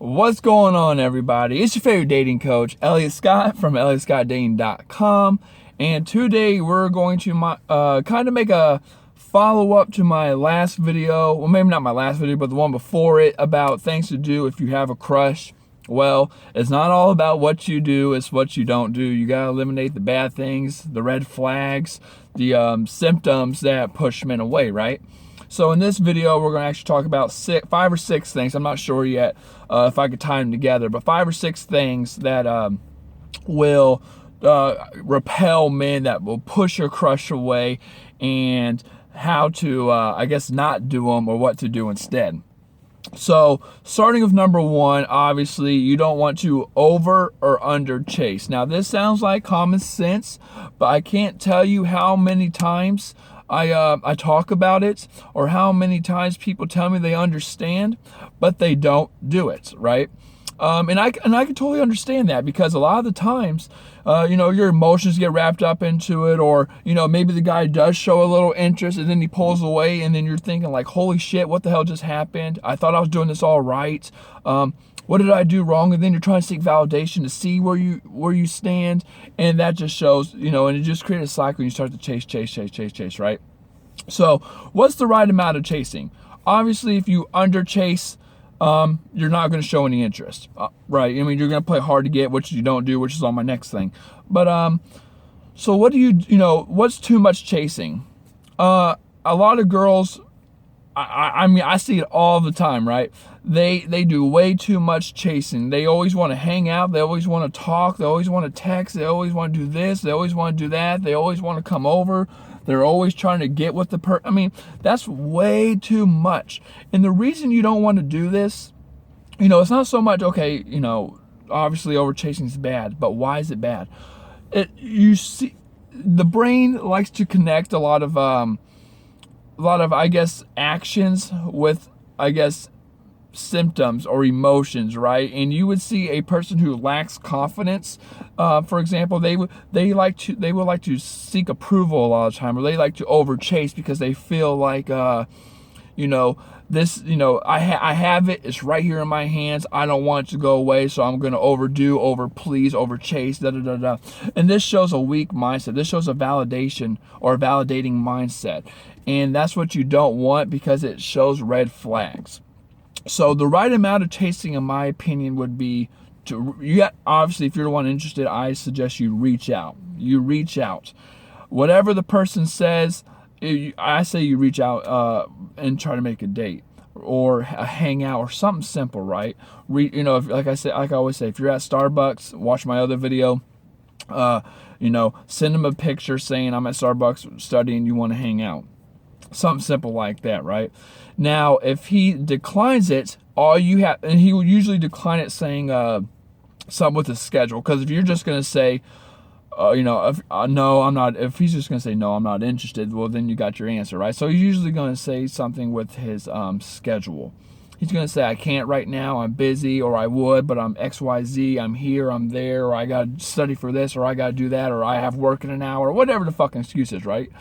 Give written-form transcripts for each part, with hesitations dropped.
What's going on, everybody? It's your favorite dating coach, Elliot Scott from ElliotScottDating.com, and today we're going to kind of make a follow-up to my last video. Well, maybe not my last video, but the one before it, about things to do if you have a crush. Well, it's not all about what you do, it's what you don't do. You gotta eliminate the bad things, the red flags, the symptoms that push men away, right? So in this video, we're going to actually talk about 5 or 6 things. I'm not sure yet if I could tie them together, but 5 or 6 things that will repel men, that will push your crush away, and how to, I guess, not do them or what to do instead. So starting with number 1, obviously you don't want to over or under chase. Now this sounds like common sense, but I can't tell you how many times I talk about it, or how many times people tell me they understand, but they don't do it, right? And I can totally understand that, because a lot of the times, your emotions get wrapped up into it, or, maybe the guy does show a little interest and then he pulls away, and then you're thinking like, holy shit, what the hell just happened? I thought I was doing this all right. What did I do wrong? And then you're trying to seek validation to see where you stand, and that just shows, and it just creates a cycle, and you start to chase, right? So what's the right amount of chasing? Obviously, if you under chase, you're not going to show any interest, right? I mean, you're going to play hard to get, which you don't do, which is on my next thing. But so what do what's too much chasing? A lot of girls, I mean, I see it all the time, right? They do way too much chasing. They always want to hang out. They always want to talk. They always want to text. They always want to do this. They always want to do that. They always want to come over. They're always trying to get with the I mean, that's way too much. And the reason you don't want to do this, it's not so much, okay, obviously over chasing is bad, but why is it bad? You see, the brain likes to connect a lot of I guess, actions with, I guess, symptoms or emotions, right? And you would see a person who lacks confidence, for example, they would like to seek approval a lot of the time, or they like to over chase because they feel like this, I have it, it's right here in my hands, I don't want it to go away, so I'm going to over please, over chase, and this shows a weak mindset. This shows a validation or a validating mindset, and that's what you don't want, because it shows red flags. So the right amount of chasing, in my opinion, would be obviously, if you're the one interested, I suggest you reach out. Whatever the person says, I say you reach out and try to make a date or a hangout or something simple, right? Like I always say, if you're at Starbucks, watch my other video, send them a picture saying I'm at Starbucks studying, you want to hang out. Something simple like that, right? Now, if he declines it, all you have, and he will usually decline it saying something with a schedule, because if you're just going to say, no, I'm not, if he's just going to say, no, I'm not interested, well, then you got your answer, right? So he's usually going to say something with his schedule. He's going to say, I can't right now, I'm busy, or I would, but I'm XYZ, I'm here, I'm there, or I got to study for this, or I got to do that, or I have work in an hour, whatever the fucking excuse is, right?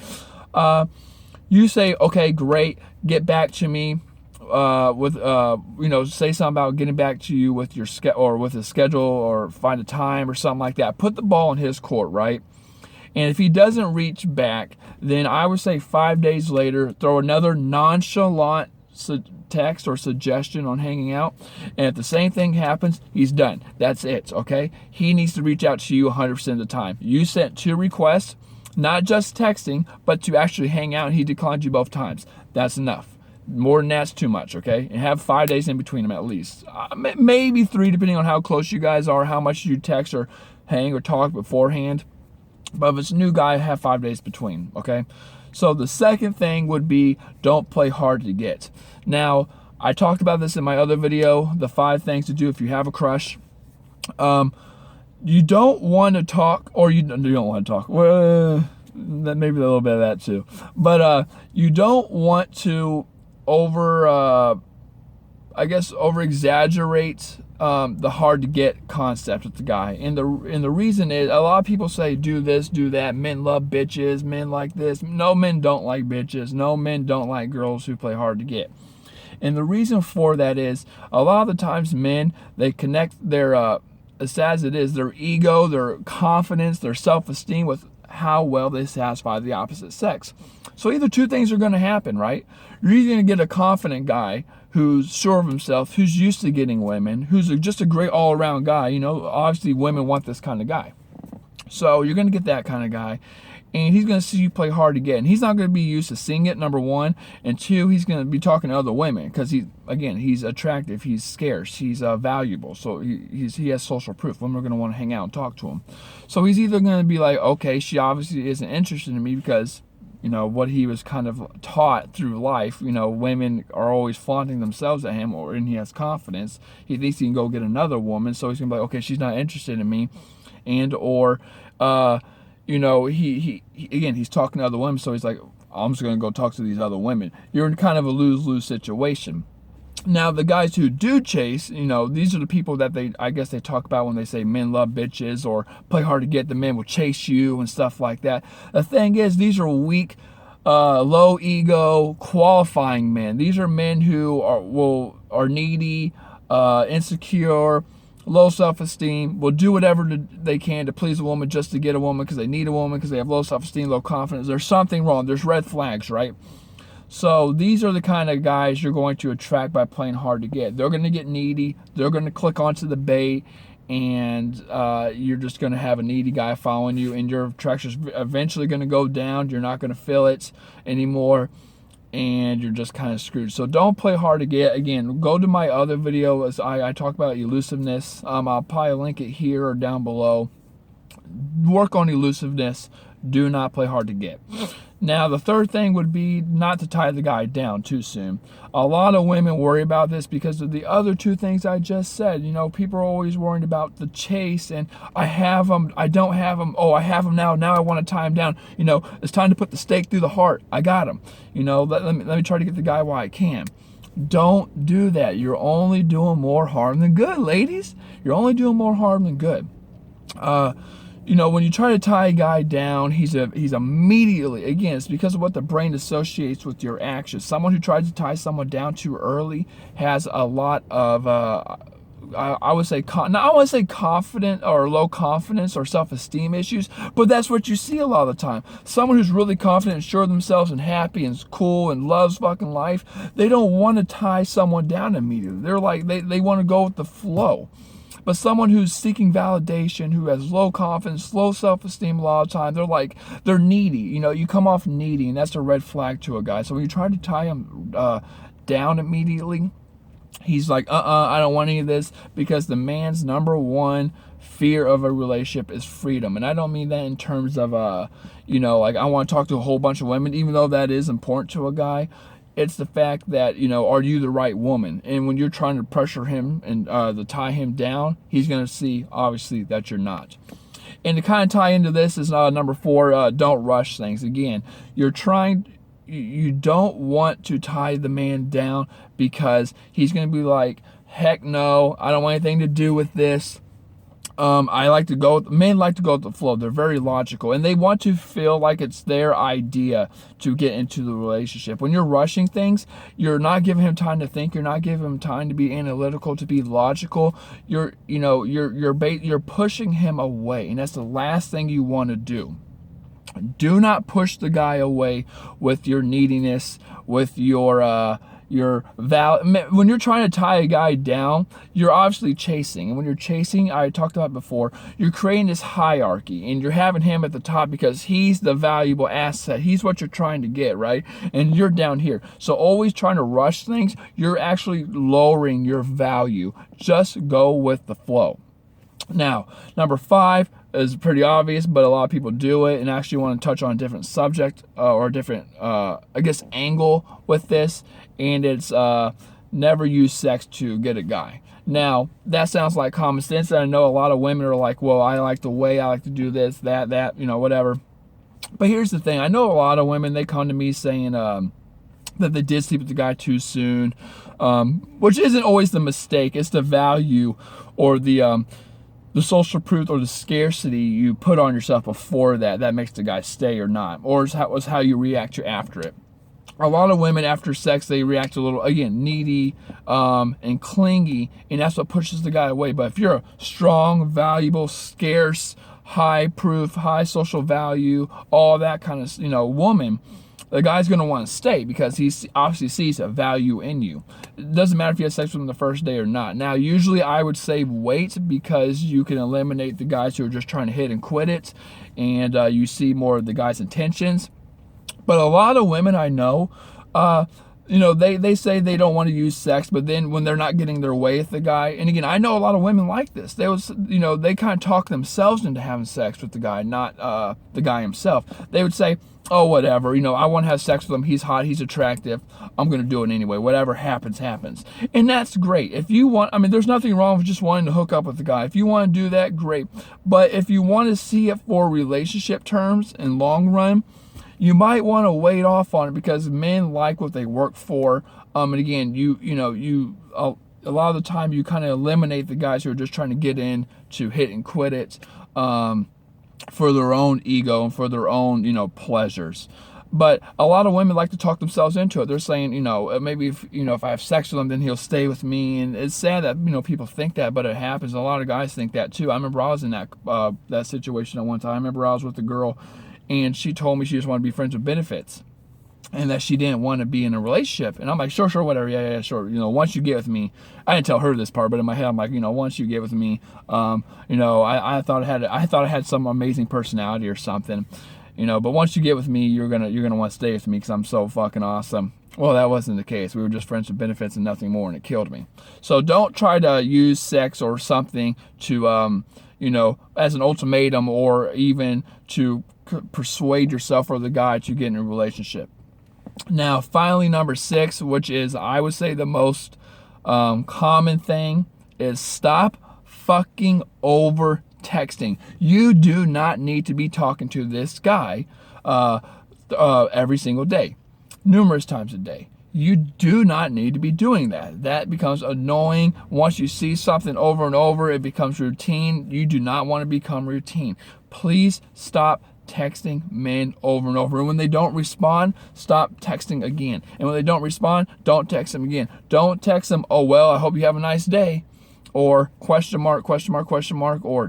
You say, okay, great, get back to me with, say something about getting back to you with your or with a schedule, or find a time or something like that. Put the ball in his court, right? And if he doesn't reach back, then I would say 5 days later, throw another nonchalant text or suggestion on hanging out. And if the same thing happens, he's done. That's it, okay? He needs to reach out to you 100% of the time. You sent 2 requests, not just texting, but to actually hang out, and he declined you both times. That's enough. More than that's too much, okay? And have 5 days in between them at least. Maybe 3, depending on how close you guys are, how much you text or hang or talk beforehand. But if it's a new guy, have 5 days between, okay? So the second thing would be, don't play hard to get. Now, I talked about this in my other video, the 5 things to do if you have a crush. You don't want to talk, or you don't want to talk. Well, maybe a little bit of that too. But you don't want to over exaggerate the hard to get concept with the guy. And the reason is, a lot of people say do this, do that. Men love bitches. Men like this. No, men don't like bitches. No, men don't like girls who play hard to get. And the reason for that is a lot of the times men, they connect their, as sad as it is, their ego, their confidence, their self-esteem with how well they satisfy the opposite sex. So either two things are going to happen, right? You're either going to get a confident guy who's sure of himself, who's used to getting women, who's just a great all-around guy. You know, obviously women want this kind of guy. So you're going to get that kind of guy, and he's going to see you play hard to get. And he's not going to be used to seeing it, number one. And two, he's going to be talking to other women because he's attractive, he's scarce, he's valuable. So he has social proof. Women are going to want to hang out and talk to him. So he's either going to be like, okay, she obviously isn't interested in me because, you know, what he was kind of taught through life, you know, women are always flaunting themselves at him, and he has confidence. He thinks he can go get another woman, so he's going to be like, okay, she's not interested in me. And, or, you know, he's talking to other women, so he's like, I'm just going to go talk to these other women. You're in kind of a lose-lose situation. Now, the guys who do chase, you know, these are the people that I guess they talk about when they say men love bitches or play hard to get. The men will chase you and stuff like that. The thing is, these are weak, low ego, qualifying men. These are men who are needy, insecure, low self-esteem, will do whatever they can to please a woman just to get a woman because they need a woman, because they have low self-esteem, low confidence. There's something wrong. There's red flags, right? So these are the kind of guys you're going to attract by playing hard to get. They're going to get needy. They're going to click onto the bait, and you're just going to have a needy guy following you, and your attraction's eventually going to go down. You're not going to feel it anymore, and you're just kind of screwed. So don't play hard to get. Again, go to my other video as I talk about elusiveness. I'll probably link it here or down below. Work on elusiveness. Do not play hard to get. Now, the third thing would be not to tie the guy down too soon. A lot of women worry about this because of the other two things I just said. You know, people are always worried about the chase and I have him, I don't have him. Oh, I have him now. Now I want to tie him down. You know, it's time to put the stake through the heart. I got him. You know, let me try to get the guy while I can. Don't do that. You're only doing more harm than good, ladies. You're only doing more harm than good. You know, when you try to tie a guy down, he's immediately, again, it's because of what the brain associates with your actions. Someone who tries to tie someone down too early has a lot of, I would say, not I want to say confident or low confidence or self-esteem issues, but that's what you see a lot of the time. Someone who's really confident and sure of themselves and happy and cool and loves fucking life, they don't want to tie someone down immediately. They're like, they want to go with the flow. But someone who's seeking validation, who has low confidence, low self-esteem a lot of time, they're needy. You know, you come off needy, and that's a red flag to a guy. So when you try to tie him down immediately, he's like, I don't want any of this, because the man's number one fear of a relationship is freedom. And I don't mean that in terms of, you know, like I want to talk to a whole bunch of women, even though that is important to a guy. It's the fact that, you know, are you the right woman? And when you're trying to pressure him and to tie him down, he's going to see, obviously, that you're not. And to kind of tie into this is number 4, don't rush things. Again, you don't want to tie the man down because he's going to be like, heck no, I don't want anything to do with this. Men like to go with the flow. They're very logical, and they want to feel like it's their idea to get into the relationship. When you're rushing things, you're not giving him time to think. You're not giving him time to be analytical, to be logical. You're pushing him away, and that's the last thing you want to do. Do not push the guy away with your neediness, with your when you're trying to tie a guy down, you're obviously chasing. And when you're chasing, I talked about it before, you're creating this hierarchy, and you're having him at the top because he's the valuable asset. He's what you're trying to get, right? And you're down here. So always trying to rush things, you're actually lowering your value. Just go with the flow. Now, number 5 is pretty obvious, but a lot of people do it, and actually want to touch on a different subject or a different, angle with this, and it's never use sex to get a guy. Now, that sounds like common sense, and I know a lot of women are like, well, I like the way, I like to do this, that, you know, whatever. But here's the thing. I know a lot of women, they come to me saying that they did sleep with the guy too soon, which isn't always the mistake. It's the value or the social proof or the scarcity you put on yourself before that makes the guy stay or not, or is how you react to after it. a lot of women after sex, they react a little, again, needy and clingy, and that's what pushes the guy away. But if you're a strong, valuable, scarce, high proof, high social value, all that kind of, woman, the guy's going to want to stay because he obviously sees a value in you. It doesn't matter if you have sex with him the first day or not. Now, usually I would say wait, because you can eliminate the guys who are just trying to hit and quit it, and you see more of the guy's intentions. But a lot of women I know, they say they don't want to use sex, but then when they're not getting their way with the guy, and again, I know a lot of women like this. They kind of talk themselves into having sex with the guy, not the guy himself. They would say, oh, whatever, I want to have sex with him. He's hot, he's attractive. I'm going to do it anyway. Whatever happens, happens. And that's great. If you want, there's nothing wrong with just wanting to hook up with the guy. If you want to do that, great. But if you want to see it for relationship terms and long run, you might want to wait off on it, because men like what they work for. And again, a lot of the time you kind of eliminate the guys who are just trying to get in to hit and quit it for their own ego and for their own, pleasures. But a lot of women like to talk themselves into it. They're saying, maybe if I have sex with him, then he'll stay with me. And it's sad that, people think that, but it happens. A lot of guys think that too. I remember I was in that situation at one time. I remember I was with a girl, and she told me she just wanted to be friends with benefits, and that she didn't want to be in a relationship. And I'm like, sure, whatever, yeah, sure. Once you get with me, I didn't tell her this part, but in my head, I'm like, once you get with me, I thought I had some amazing personality or something, but once you get with me, you're gonna want to stay with me because I'm so fucking awesome. Well, that wasn't the case. We were just friends with benefits and nothing more, and it killed me. So don't try to use sex or something to, as an ultimatum, or even to persuade yourself or the guy to get in a relationship. Now, finally, number 6, which is, I would say, the most common thing, is stop fucking over texting. You do not need to be talking to this guy every single day, numerous times a day. You do not need to be doing that. That becomes annoying. Once you see something over and over, it becomes routine. You do not want to become routine. Please stop texting men over and over. And when they don't respond, stop texting again. And when they don't respond, don't text them again. Don't text them, oh, well, I hope you have a nice day, or question mark, or ...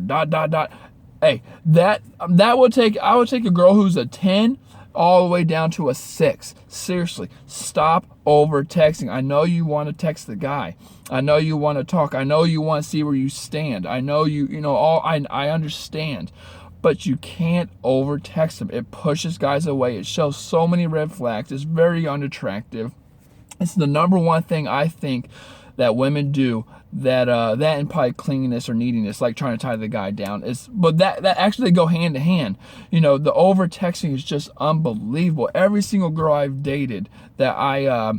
Hey, I would take a girl who's a 10 all the way down to a 6. Seriously, stop over texting. I know you want to text the guy. I know you want to talk. I know you want to see where you stand. I know I understand. But you can't over text them. It pushes guys away. It shows so many red flags. It's very unattractive. It's the number one thing I think that women do, that and probably clinginess or neediness, like trying to tie the guy down. But that actually go hand to hand. The over texting is just unbelievable. Every single girl I've dated that I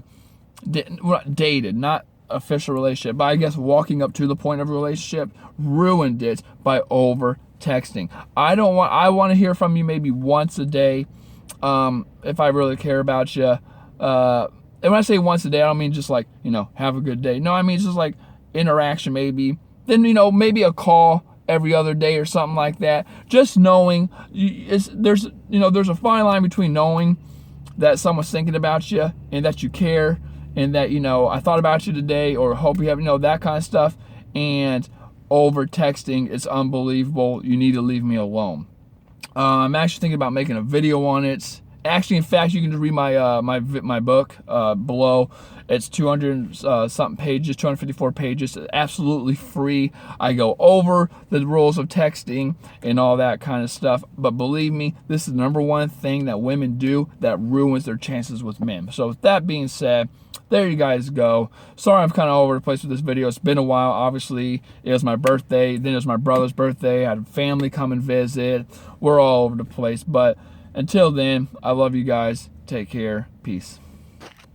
dated, not official relationship, but I guess walking up to the point of a relationship, ruined it by over texting. I want to hear from you maybe once a day, if I really care about you. And when I say once a day, I don't mean just like, have a good day. No, I mean just like interaction maybe. Then, maybe a call every other day or something like that. Just knowing, there's a fine line between knowing that someone's thinking about you and that you care, and that, I thought about you today, or hope you have, that kind of stuff, and over texting. It's unbelievable. You need to leave me alone. I'm actually thinking about making a video on it. Actually, in fact, you can just read my book below. It's 200 something pages, 254 pages. It's absolutely free. I go over the rules of texting and all that kind of stuff. But believe me, this is the number one thing that women do that ruins their chances with men. So with that being said, there you guys go. Sorry I'm kind of all over the place with this video. It's been a while. Obviously, it was my birthday. Then it was my brother's birthday. I had family come and visit. We're all over the place. But until then, I love you guys. Take care. Peace.